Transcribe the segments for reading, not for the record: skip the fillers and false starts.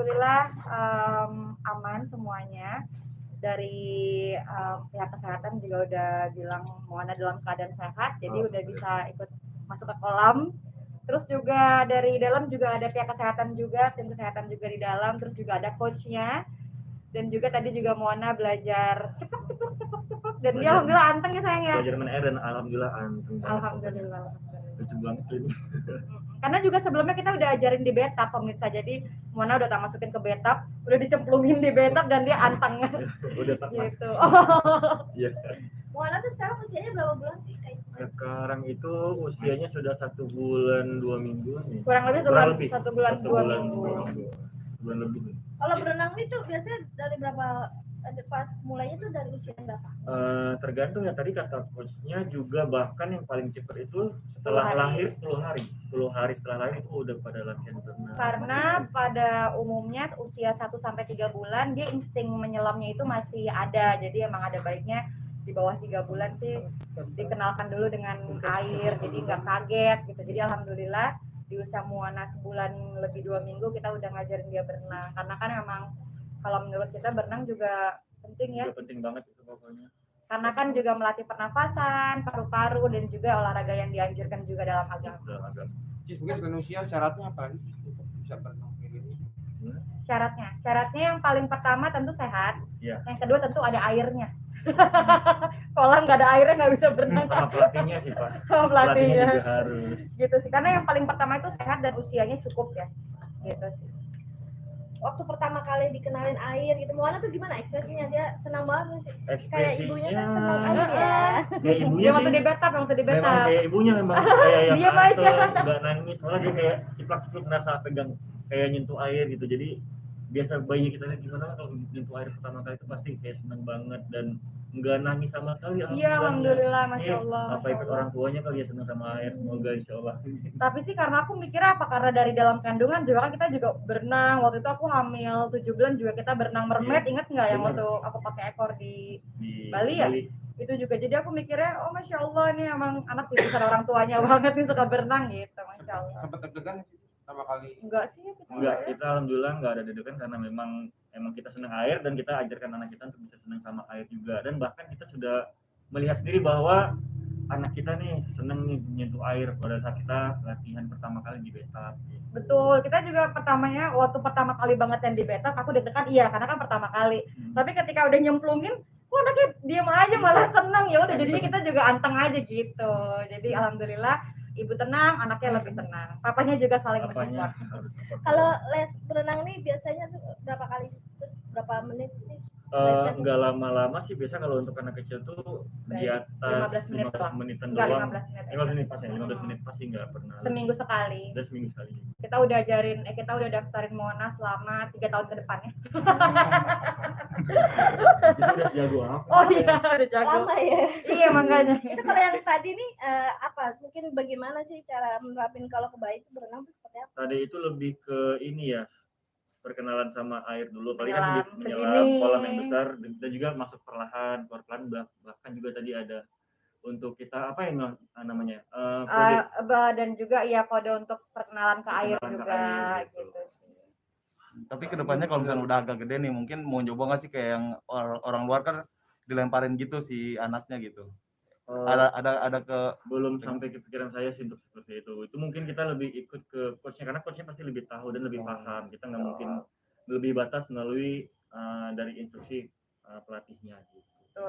alhamdulillah aman semuanya. Dari pihak kesehatan juga udah bilang Moana dalam keadaan sehat, jadi udah bisa ikut masuk ke kolam. Terus juga dari dalam juga ada pihak kesehatan juga, tim kesehatan juga di dalam, terus juga ada coachnya. Dan juga tadi juga Moana belajar cepet dan dia alhamdulillah anteng ya sayang ya. Belajar main air dan alhamdulillah anteng. Alhamdulillah. Lucu banget ini. Karena juga sebelumnya kita udah ajarin di bathtub pemirsa, jadi Moana udah tak masukin ke bathtub, udah dicemplungin di bathtub dan dia anteng. Udah tak gitu. Iya. Moana tuh sekarang usianya berapa bulan sih? Sekarang itu usianya sudah 1 bulan 2 minggu nih. Kurang lebih 1 bulan 2 minggu. Bulan lebih. Kalau berenang itu biasanya dari berapa? Pas mulainya tuh dari usia berapa? Tergantung ya, tadi kata coachnya juga bahkan yang paling cepat itu setelah lahir 10 hari setelah lahir itu udah pada latihan berenang. Karena pada umumnya usia 1-3 bulan dia insting menyelamnya itu masih ada, jadi emang ada baiknya di bawah 3 bulan sih dikenalkan dulu dengan air, jadi nggak kaget gitu. Jadi alhamdulillah di usia Moana sebulan lebih 2 minggu kita udah ngajarin dia berenang, karena kan emang kalau menurut kita berenang juga penting ya. Juga penting banget itu pokoknya. Karena kan juga melatih pernafasan, paru-paru, dan juga olahraga yang dianjurkan juga dalam agama. Cis, mungkin selain usia syaratnya apa sih untuk bisa berenang kayak gini? Syaratnya yang paling pertama tentu sehat, ya. Yang kedua tentu ada airnya. Kolam nggak ada airnya nggak bisa berenang. Sama pelatihnya sih Pak. Pelatihnya juga harus. Gitu sih, karena yang paling pertama itu sehat dan usianya cukup ya. Gitu sih. Waktu pertama kali dikenalin air gitu, Moana tuh gimana ekspresinya? Dia senang banget sih. Kayak ibunya kan senang air ya. Kayak ibunya dia sih. waktu di bathtub. Memang kayak ibunya memang kayak yang diam aja. Nggak nangis, malah dia kayak ciplak-ciplak ngerasa pegang kayak nyentuh air gitu. Jadi biasa bayi kita lihat gimana kalau nyentuh air pertama kali itu pasti kayak senang banget dan nggak nangis sama sekali. Iya, alhamdulillah, masya Allah. Apa ikut orang tuanya kali ya senang sama air, semoga insya Allah. Tapi sih karena aku mikirnya apa, karena dari dalam kandungan juga kan kita juga berenang. Waktu itu aku hamil 7 bulan juga kita berenang mermaid, inget nggak yang waktu aku pakai ekor di Bali ya? Itu juga, jadi aku mikirnya oh masya Allah nih emang anak titisan orang tuanya banget nih, suka berenang gitu, masya Allah. Sempat deg-degan pertama kali? Enggak sih, kita alhamdulillah nggak ada deg-degan karena memang kita senang air dan kita ajarkan anak kita untuk bisa senang sama air juga, dan bahkan kita sudah melihat sendiri bahwa anak kita nih senang nih menyentuh air pada saat kita latihan pertama kali di bathtub. Betul, kita juga waktu pertama kali banget yang di bathtub aku deg-degan, iya karena kan pertama kali. Tapi ketika udah nyemplungin, kok anaknya diem aja malah seneng, ya udah jadinya kita juga anteng aja gitu. Jadi alhamdulillah ibu tenang, anaknya lebih tenang. Papanya juga saling mensupport. Kalau les berenang nih biasanya tuh berapa kali? Terus berapa menit sih? Enggak lama-lama sih, biasa kalau untuk anak kecil tuh di atas 15 menitan doang. 15 menit pasti nggak pernah. Seminggu sekali. Kita udah daftarin Moana selama 3 tahun ke depannya. Itu udah jago apa? Oh iya, udah jago. Lama ya. Iya makanya. Itu kalau yang tadi nih apa? Mungkin bagaimana sih cara menerapin kalau ke bayi itu berenang seperti apa? Tadi itu lebih ke ini ya, perkenalan sama air dulu, paling kan menyelam kolam yang besar dan juga masuk perlahan, keluar bahkan juga tadi ada untuk kita apa yang namanya dan juga ya kode untuk perkenalan ke air juga gitu. Tapi kedepannya kalau misalnya udah agak gede nih, mungkin mau coba nggak sih kayak yang orang luar kan dilemparin gitu si anaknya gitu. Ada ke belum sampai ke pikiran saya sih untuk seperti itu. Itu mungkin kita lebih ikut ke coachnya, karena coachnya pasti lebih tahu dan lebih paham. Kita nggak mungkin lebih batas melalui dari instruksi pelatihnya gitu.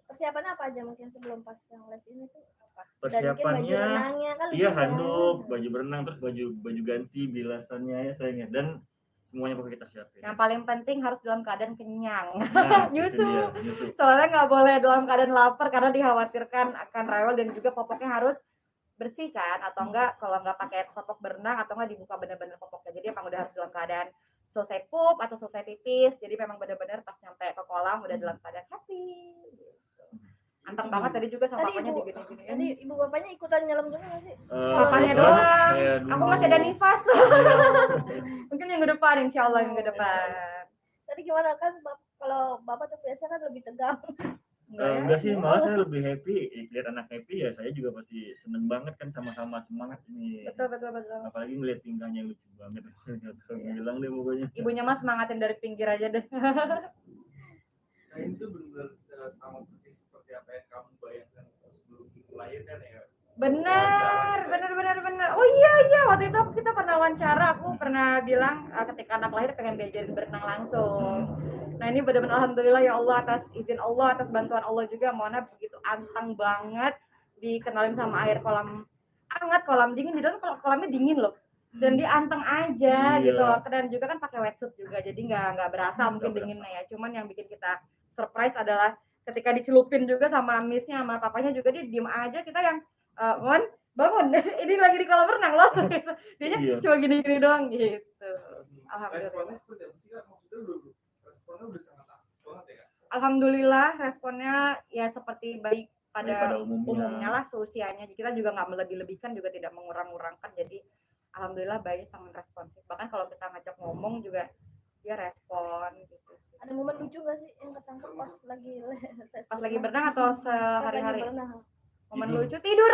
Persiapannya apa aja mungkin sebelum pas yang les ini tuh apa? Persiapannya kan iya handuk, baju berenang, terus baju ganti, bilasannya ya sayangnya, dan semuanya perlu kita siapin. Yang paling penting harus dalam keadaan kenyang. Nyusu. Soalnya nggak boleh dalam keadaan lapar karena dikhawatirkan akan rewel, dan juga popoknya harus bersih kan, atau enggak kalau nggak pakai popok berenang atau enggak dibuka benar-benar popoknya. Jadi emang udah harus dalam keadaan selesai pup atau selesai pipis. Jadi memang benar-benar pas nyampe ke kolam udah dalam keadaan happy. Anteng banget tadi juga sama papanya digini-gini. Tadi ibu bapaknya ikutan nyelam juga nggak sih? Papanya doang. Aku masih ada nifas. Mungkin minggu depan, insya Allah minggu depan. Tadi gimana kan kalau bapak tuh biasa kan lebih tegang. Enggak sih, malah saya lebih happy lihat anak happy ya, saya juga pasti seneng banget kan, sama-sama semangat ini. Betul, betul, betul. Apalagi melihat tingkahnya yang lucu banget. Bilang deh pokoknya. Ibunya mah semangatin dari pinggir aja deh. Nah ini tuh benar-benar sama persis seperti apa yang kamu bayangkan sebelum melahirkan ya. Benar. Oh iya, waktu itu kita pernah wawancara, aku pernah bilang ketika anak lahir pengen diajarin berenang langsung. Nah ini benar-benar alhamdulillah ya Allah, atas izin Allah, atas bantuan Allah juga, Mona begitu anteng banget dikenalin sama air kolam hangat, kolam dingin. Di dalam kolamnya dingin loh, dan dia anteng aja gitu loh. Dan juga kan pakai wetsuit juga, jadi nggak berasa mungkin dinginnya ya. Cuman yang bikin kita surprise adalah ketika dicelupin juga sama missnya sama papanya juga, dia diem aja. Kita yang bangun ini lagi di kolam renang loh gitu. Dia cuma gini-gini doang gitu. Alhamdulillah. Responnya seperti apa sih Kak? Maksudnya responnya udah sangat aktif banget ya Kak? Alhamdulillah responnya ya seperti baik pada umumnya lah seusianya. Kita juga nggak melebih-lebihkan, juga tidak mengurang-urangkan. Jadi alhamdulillah bayi sangat responsif. Bahkan kalau kita ngajak ngomong juga dia respon gitu. Ada momen lucu nggak sih yang ketangkep pas lagi berenang atau sehari-hari? Momen Tidur. lucu tidur.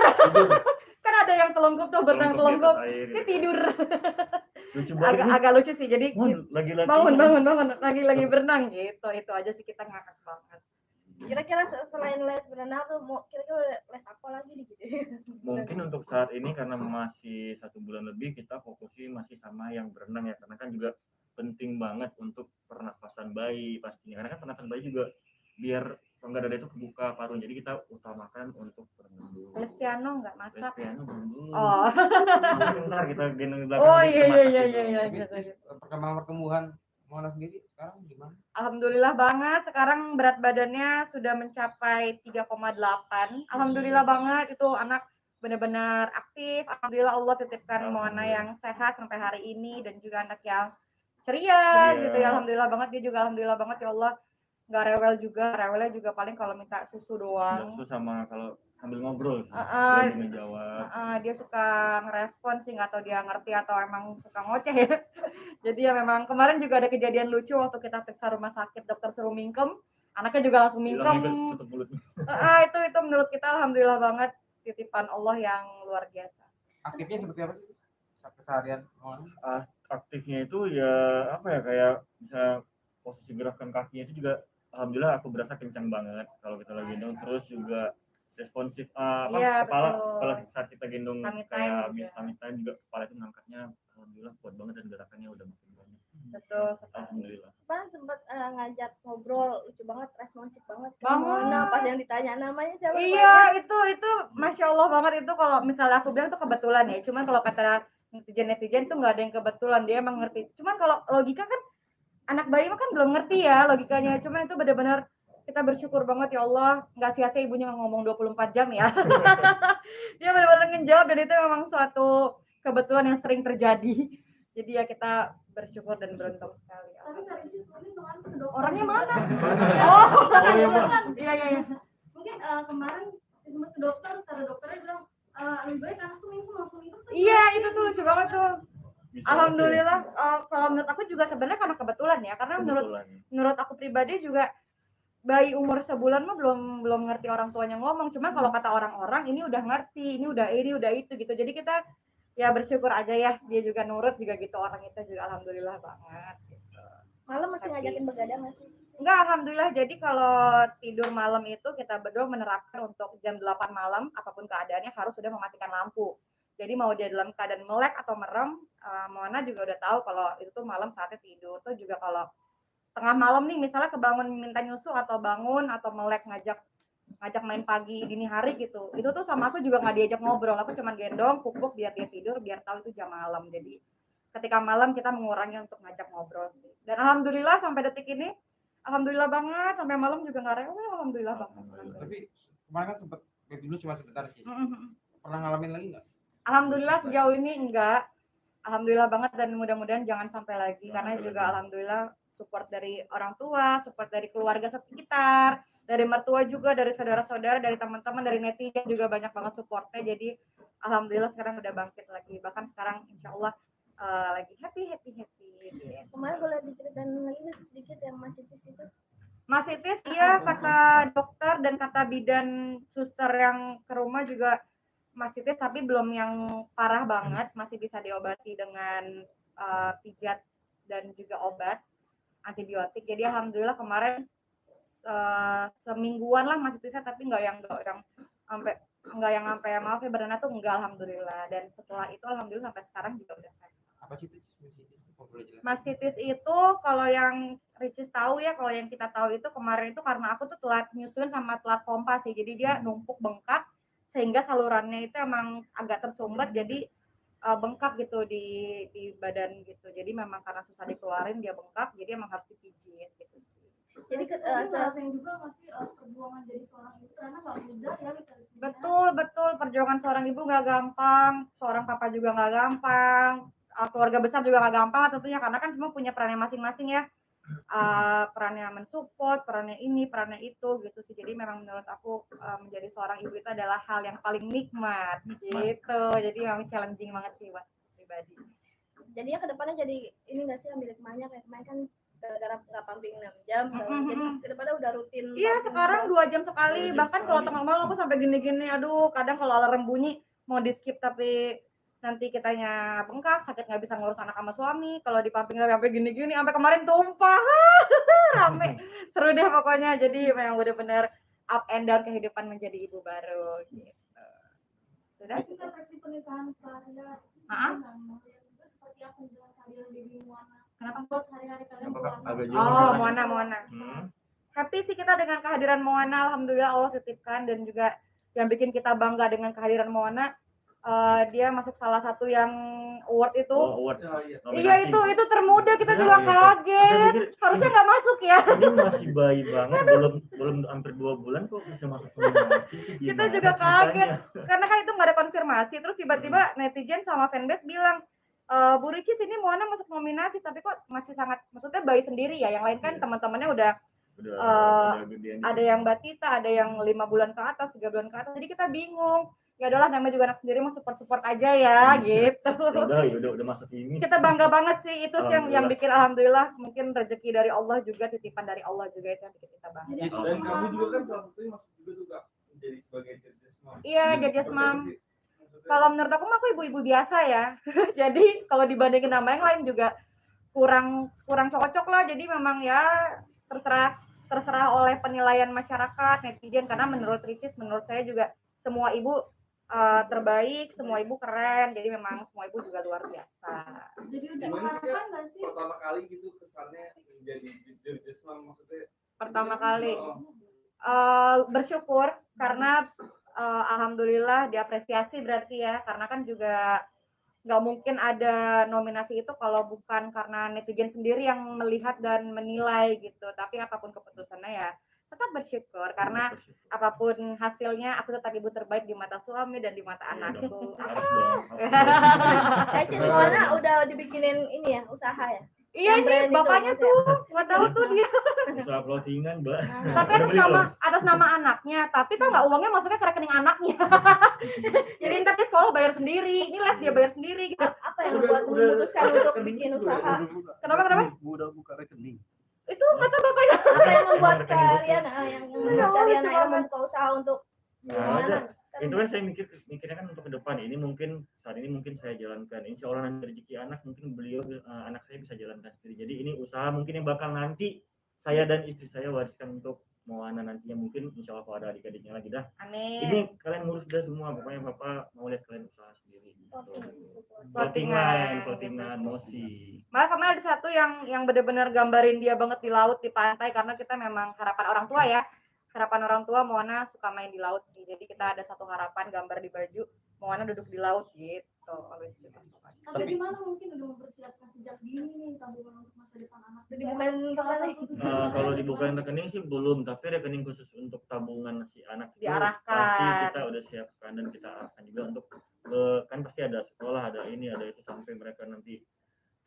Kan ada yang telungkup tuh, berenang telungkup, dia tidur. Lucu banget. Agak lucu sih. Jadi lagi bangun lagi berenang gitu. Itu aja sih, kita ngakak banget. Kira-kira selain les berenang tuh mau kira-kira les apa lagi nih gitu? Mungkin untuk saat ini karena masih 1 bulan lebih, kita fokusin masih sama yang berenang ya, karena kan juga penting banget untuk pernafasan bayi pastinya. Karena kan pernafasan bayi juga biar rongga dada itu kebuka paru, jadi kita utamakan untuk berenang dulu. Les piano nggak masak? Les piano dulu. Oh. Bentar kita gendong belakang. Oh iya. Perkembangan pertumbuhan Mona sendiri sekarang gimana? Alhamdulillah banget, sekarang berat badannya sudah mencapai 3,8. Alhamdulillah banget, itu anak benar-benar aktif. Alhamdulillah Allah titipkan Mona yang sehat sampai hari ini, dan juga anak yang ceria gitu ya. Alhamdulillah banget, dia juga alhamdulillah banget ya Allah, nggak rewel juga. Rewelnya juga paling kalau minta susu doang. Susu sama kalau sambil ngobrol sih, dia menjawab. Dia suka ngerespon sih, nggak tahu dia ngerti atau emang suka ngoceh ya. Jadi ya memang kemarin juga ada kejadian lucu waktu kita periksa rumah sakit, dokter suruh mingkem, anaknya juga langsung mingkem. Tutup mulut. Itu menurut kita alhamdulillah banget, titipan Allah yang luar biasa. Aktifnya seperti apa sih keseharian Mona? Aktifnya itu ya apa ya, kayak bisa posisi gerakan kakinya itu juga alhamdulillah aku berasa kencang banget kalau kita lagi gendong. Terus juga responsif kepala saat kita gendong kayak habis tummy time juga kepala itu ngangkatnya alhamdulillah kuat banget, dan gerakannya udah makin banyak. Betul. Alhamdulillah. Kemarin sempat ngajak ngobrol, lucu banget, responsif banget. Nah, pas yang ditanya namanya siapa? Iya, itu masya Allah banget. Itu kalau misalnya aku bilang itu kebetulan ya. Cuman kalau kata netizen itu nggak ada yang kebetulan, dia emang ngerti. Cuman kalau logika kan anak bayi mah kan belum ngerti ya logikanya. Cuman itu benar-benar kita bersyukur banget ya Allah, nggak sia-sia ibunya ngomong 24 jam ya. Dia benar-benar ngejawab, dan itu memang suatu kebetulan yang sering terjadi. Jadi ya kita bersyukur dan beruntung sekali. Tapi Kak Ricis mungkin kemarin ke dokter. Orangnya mana? Iya. Mungkin kemarin sempat ke dokter, kata dokternya bilang lebih baik anak tuh minggu langsung itu. Iya, itu tuh lucu banget tuh. Alhamdulillah, kalau menurut aku juga sebenarnya karena kebetulan ya, karena menurut aku pribadi juga bayi umur sebulan mah belum ngerti orang tuanya ngomong. Cuma kalau kata orang-orang ini udah ngerti, ini udah itu gitu. Jadi kita ya bersyukur aja ya, dia juga nurut juga gitu, orang itu juga alhamdulillah banget gitu. Malam masih ngajakin begadang nggak sih? Enggak, alhamdulillah. Jadi kalau tidur malam itu kita berdua menerapkan untuk jam 8 malam apapun keadaannya harus sudah mematikan lampu. Jadi mau dia dalam keadaan melek atau merem, Mona juga udah tahu kalau itu tuh malam saatnya tidur. Tuh juga kalau tengah malam nih misalnya kebangun minta nyusu atau bangun atau melek ngajak main pagi dini hari gitu, itu tuh sama aku juga nggak diajak ngobrol, aku cuma gendong pupuk biar dia tidur, biar tahu itu jam malam. Jadi ketika malam kita mengurangi untuk ngajak ngobrol sih. Dan alhamdulillah sampai detik ini alhamdulillah banget, sampai malam juga nggak rewel, alhamdulillah banget. Tapi kemarin kan sempat dulu cuma sebentar sih. Pernah ngalamin lagi nggak? Alhamdulillah sejauh ini enggak, alhamdulillah banget, dan mudah-mudahan jangan sampai lagi, karena juga alhamdulillah support dari orang tua, support dari keluarga sekitar, dari mertua juga, dari saudara-saudara, dari teman-teman, dari netizen juga banyak banget supportnya. Jadi alhamdulillah sekarang udah bangkit lagi, bahkan sekarang insya Allah lagi happy. Kemarin boleh diceritain lagi sedikit yang masih di situ? Mas Itis, iya kata dokter dan kata bidan suster yang ke rumah juga Mas Itis, tapi belum yang parah banget, masih bisa diobati dengan pijat dan juga obat antibiotik. Jadi alhamdulillah kemarin semingguan lah Mas Itisnya, tapi nggak yang sampai maaf ya Berdana tuh enggak alhamdulillah. Dan setelah itu alhamdulillah sampai sekarang juga udah sehat. Apa sih itu? Mastitis itu kalau yang Ricis tahu ya, kalau yang kita tahu itu kemarin itu karena aku tuh telat nyusuin sama telat pompa sih, jadi dia numpuk bengkak sehingga salurannya itu emang agak tersumbat, jadi bengkak gitu di badan gitu. Jadi memang karena susah dikeluarin dia bengkak, jadi emang harus dipijit gitu sih. Jadi ngerasain juga masih perjuangan jadi seorang ibu karena nggak mudah ya. Betul perjuangan seorang ibu nggak gampang, seorang papa juga nggak gampang, keluarga besar juga nggak gampang tentunya, karena kan semua punya perannya masing-masing ya. Perannya mensupport, perannya ini, perannya itu gitu sih. Jadi memang menurut aku menjadi seorang ibu itu adalah hal yang paling nikmat gitu. Jadi memang challenging banget sih buat pribadi. Jadi ya kedepannya jadi ini nggak sih ambil hikmahnya, kayak kemarin kan gara-gara nggak pumping 6 jam, jadi kedepannya udah rutin. Iya sekarang 2 jam sekali, bahkan kalau tengah malam aku sampai gini-gini, aduh kadang kalau alarm bunyi mau di skip tapi nanti kitanya bengkak, sakit nggak bisa ngurus anak sama suami, kalau di pumping sampai gini-gini, sampai kemarin tumpah rame, seru deh pokoknya. Jadi memang benar-benar up and down kehidupan menjadi ibu baru gitu. Sudah? Refleksi pernikahan Faria seperti apa dengan kehadiran Baby Moana? Kenapa? Buat hari-hari kalian Agak jauh. Oh, Moana. Hmm. Happy sih kita dengan kehadiran Moana, alhamdulillah Allah titipkan. Dan juga yang bikin kita bangga dengan kehadiran Moana, dia masuk salah satu yang award itu. Oh, award. Iya itu termuda, kita juga Iya. kaget. Harusnya nggak masuk ya. Ini masih bayi banget, belum hampir 2 bulan kok bisa masuk nominasi sih. Kita juga kaget karena kan itu nggak ada konfirmasi. Terus tiba-tiba netizen sama fanbase bilang, Bu Ricis ini Moana masuk nominasi, tapi kok masih sangat, maksudnya bayi sendiri ya. Yang lain kan teman-temannya udah gedean ada yang batita, ada yang 5 bulan ke atas, 3 bulan ke atas. Jadi kita bingung. Ya adalah namanya juga anak sendiri, mau support aja ya gitu. Udah masuk ini. Kita bangga banget sih, itu sih yang bikin alhamdulillah, mungkin rezeki dari Allah juga, titipan dari Allah juga, itu yang bikin kita bangga. Dan kamu juga kan salah satunya masuk juga tuh Kak, menjadi sebagai judges mom. Iya, judges mom. Kalau menurut aku ibu-ibu biasa ya. Jadi kalau dibandingin nama yang lain juga kurang cocok lah. Jadi memang ya terserah oleh penilaian masyarakat, netizen. Karena menurut Ricis, menurut saya juga semua ibu terbaik, semua ibu keren. Jadi memang semua ibu juga luar biasa. Jadi udah Gimana sih mengharapkan Kak, nggak sih? pertama kali gitu kesannya menjadi judges mom, maksudnya Pertama kali Oh, bersyukur karena alhamdulillah diapresiasi berarti ya, karena kan juga nggak mungkin ada nominasi itu kalau bukan karena netizen sendiri yang melihat dan menilai gitu. Tapi apapun keputusannya ya tetap bersyukur, karena apapun hasilnya aku tetap ibu terbaik di mata suami dan di mata anakku. Harus dong. Kayaknya Moana udah dibikinin ini ya, usaha ya. Iya Yang brand nih itu bapaknya maksudnya. tuh nggak tahu tuh dia. Usaha clothingan, Mbak. Tapi atas nama anaknya, tapi tau nggak uangnya masuknya ke rekening anaknya. Jadi ntar dia sekolah bayar sendiri, ini les dia bayar sendiri gitu. Apa yang membuat memutuskan untuk bikin usaha? Kenapa? Udah buka rekening. Itu kata bapaknya. Apa yang membuat Rekening kalian yang membuat kalian akhirnya membuka usaha untuk Ada. Itu kan saya mikirnya kan untuk ke depan ini, mungkin saat ini mungkin saya jalankan, insya Allah nanti rezeki anak mungkin beliau anak saya bisa jalankan sendiri. Jadi ini usaha mungkin yang bakal nanti saya dan istri saya wariskan untuk Moana nantinya, mungkin insya Allah kalau ada adik-adiknya lagi dah. Amin. Ini kalian ngurus dah semua, pokoknya Bapak mau lihat kalian usaha sendiri gitu. Clothingan. Clothingan, mosi. Malah kemarin ada satu yang benar-benar gambarin dia banget di laut, di pantai, karena kita memang harapan orang tua ya. Harapan orang tua Moana suka main di laut sih. Jadi kita ada satu harapan gambar di baju Moana duduk di laut gitu. Lucu. Tapi gimana mungkin udah mempersiapkan sejak dini nih tabungan untuk masa depan anak? Jadi bukan salah sekali. satu Kalau dibukain rekening sih belum, tapi rekening khusus untuk tabungan si anak itu Diarahkan. pasti kita udah siapkan, dan kita arahkan juga untuk kan pasti ada sekolah, ada ini, ada itu, sampai mereka nanti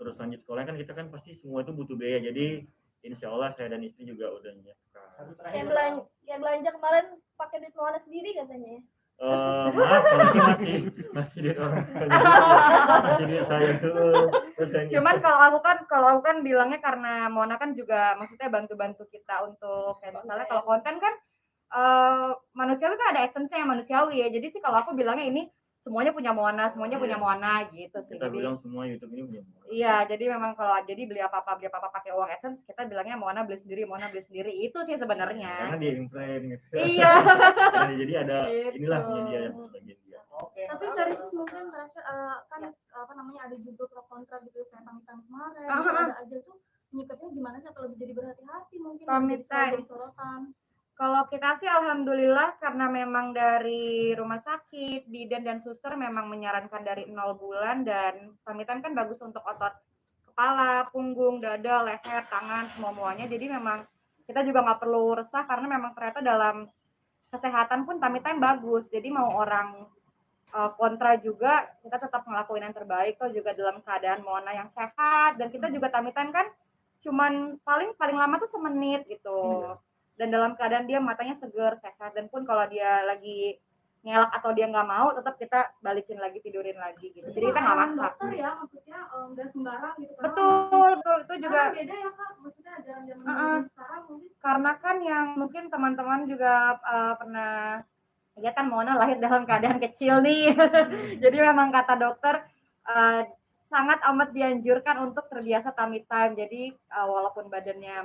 terus lanjut sekolah kan kita kan pasti semua itu butuh biaya. Jadi insya Allah saya dan istri juga udah nyiapkan. Yang belanja kemarin pakai duit Moana sendiri katanya ya. Maaf kalau ini masih di orang tua, masih di saya dulu. Terus yang Cuman kalau aku kan bilangnya karena Mona kan juga maksudnya bantu-bantu kita untuk kayak misalnya kalau konten kan manusiawi kan ada essence-nya yang manusiawi ya. Jadi sih kalau aku bilangnya ini semuanya punya Mona gitu sih. kita Jadi bilang semua YouTube ini punya Mona. iya, jadi memang kalau jadi beli apa-apa pakai uang AdSense, kita bilangnya Mona beli sendiri itu sih Karena sebenarnya. dia influencer gitu. Iya. Jadi ada Gitu. inilah punya dia yang sebagian dia. Tapi dari sisi mungkin terakhir kan apa namanya ada juga pro kontra gitu kayak pamitan kemarin ada aja tuh nyikapnya gimana sih kalau jadi berhati-hati mungkin Pamitan. jadi sorotan. Kalau kita sih alhamdulillah karena memang dari rumah sakit, bidan dan suster memang menyarankan dari 0 bulan dan pamitan kan bagus untuk otot kepala, punggung, dada, leher, tangan, semuanya. Jadi memang kita juga nggak perlu resah karena memang ternyata dalam kesehatan pun pamitan bagus. Jadi mau orang kontra juga kita tetap ngelakuin yang terbaik kok juga dalam keadaan Mona yang sehat dan kita juga pamitan kan cuman paling lama tuh semenit gitu. Dan dalam keadaan dia matanya seger, sehat dan pun kalau dia lagi ngelak atau dia nggak mau tetap kita balikin lagi tidurin lagi gitu. Jadi kita nggak maksa. Dokter ya maksudnya nggak sembarang gitu. Betul itu juga. Karena beda ya Kak, maksudnya ajaran-ajaran sekarang mungkin. Karena kan yang mungkin teman-teman juga pernah ya kan Mona lahir dalam keadaan kecil nih. Jadi memang kata dokter sangat amat dianjurkan untuk terbiasa tummy time. Jadi walaupun badannya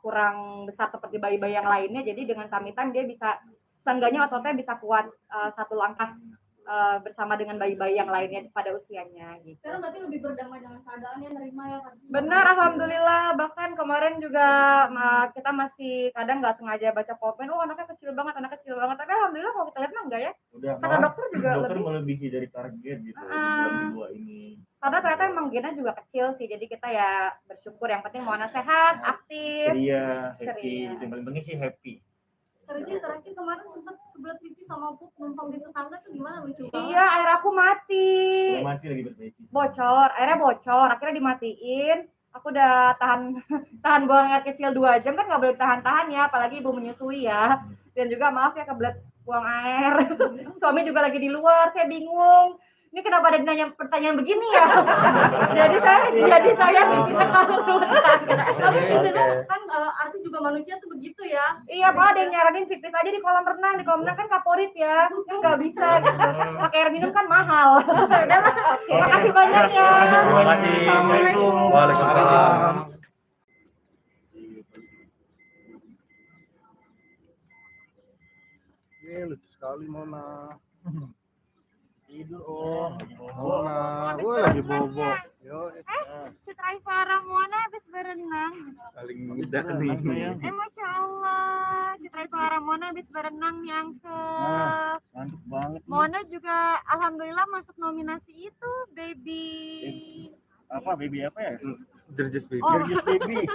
kurang besar seperti bayi-bayi yang lainnya, jadi dengan tummy time dia bisa seenggaknya ototnya bisa kuat satu langkah bersama dengan bayi-bayi yang lainnya pada usianya gitu. Karena berarti lebih berdamai dengan keadaannya, nerima ya Kak. Benar, alhamdulillah. Bahkan kemarin juga kita masih kadang nggak sengaja baca komen, anaknya kecil banget. Tapi alhamdulillah kalau kita lihat mah enggak ya. Udah, Kata dokter juga dokter lebih. melebihi dari target gitu di bulan kedua ini. Karena ternyata emang gennya juga kecil sih, jadi kita ya bersyukur. Yang penting Mona sehat, aktif. Ceria, happy. Ceria. Yang paling penting sih happy. Terakhir kemarin sempat kebelet pipis sama Pup numpang di tetangga tuh gimana, lucu banget. Iya, air aku mati. Udah mati lagi berbaiki. Airnya bocor, akhirnya dimatiin. Aku udah tahan buang air kecil 2 jam kan nggak boleh tahan ya, apalagi ibu menyusui ya. Dan juga maaf ya kebelet buang air. Suami juga lagi di luar, saya bingung. Ini kenapa ada nanya pertanyaan begini ya? jadi saya bisa kalau Tapi biasanya kan artis juga manusia tuh begitu ya. Iya, Pak, ada yang nyaranin pipis aja di kolam renang. Di kolam renang kan favorit ya. Kan nggak bisa gitu. Pakai air minum kan mahal. Udahlah. Makasih banyak ya. Terima kasih. Assalamualaikum. Waalaikumsalam. Lucu sekali Mona. Tidur om. Mona, gue lagi bobo. Yo, Citra Ifara Mona habis berenang. paling muda nih. Masya Allah. Citra Ifara Mona habis berenang nyangkep. Mantap banget. Mona juga alhamdulillah masuk nominasi itu baby. Baby apa ya? Jerjes baby. Jerjes baby.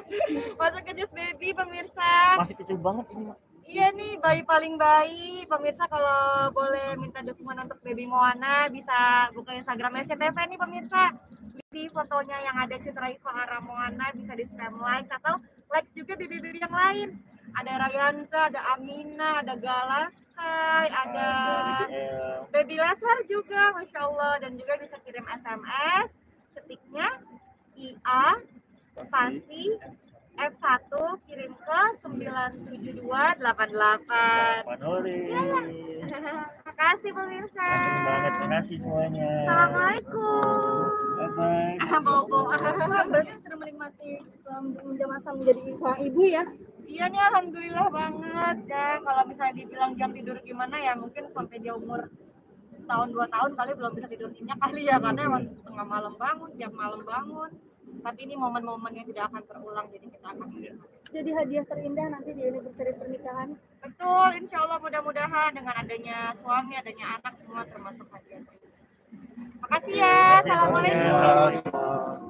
Masuk ke Just Baby pemirsa. Masih kecil banget ini. Iya nih, bayi paling bayi. Pemirsa kalau boleh minta dukungan untuk Baby Moana bisa buka Instagram SCTV nih pemirsa. Di fotonya yang ada Citra Ifara Moana bisa di spam like atau like juga baby-baby yang lain. Ada Rayanza, ada Amina, ada Galaskai, ada Baby Leslar juga, Masya Allah. Dan juga bisa kirim SMS, ketiknya IA spasi F1 kirim ke 97288. Makasih pemirsa. Terima kasih semuanya. Assalamualaikum. Bye-bye. Bobo. Berarti sudah menikmati masa menjadi ibu ya. Iya nih alhamdulillah banget. Dan kalau misalnya dibilang jam tidur gimana ya mungkin sampai dia umur tahun 2 tahun kali belum bisa tidur nyenyak kali ya karena emang tengah malam bangun, tiap malam bangun. Tapi ini momen-momen yang tidak akan terulang jadi kita akan menikmati. Jadi hadiah terindah nanti di anniversary pernikahan. Betul, insya Allah mudah-mudahan dengan adanya suami, adanya anak semua termasuk hadiah. Makasih ya, assalamualaikum. Assalamualaikum.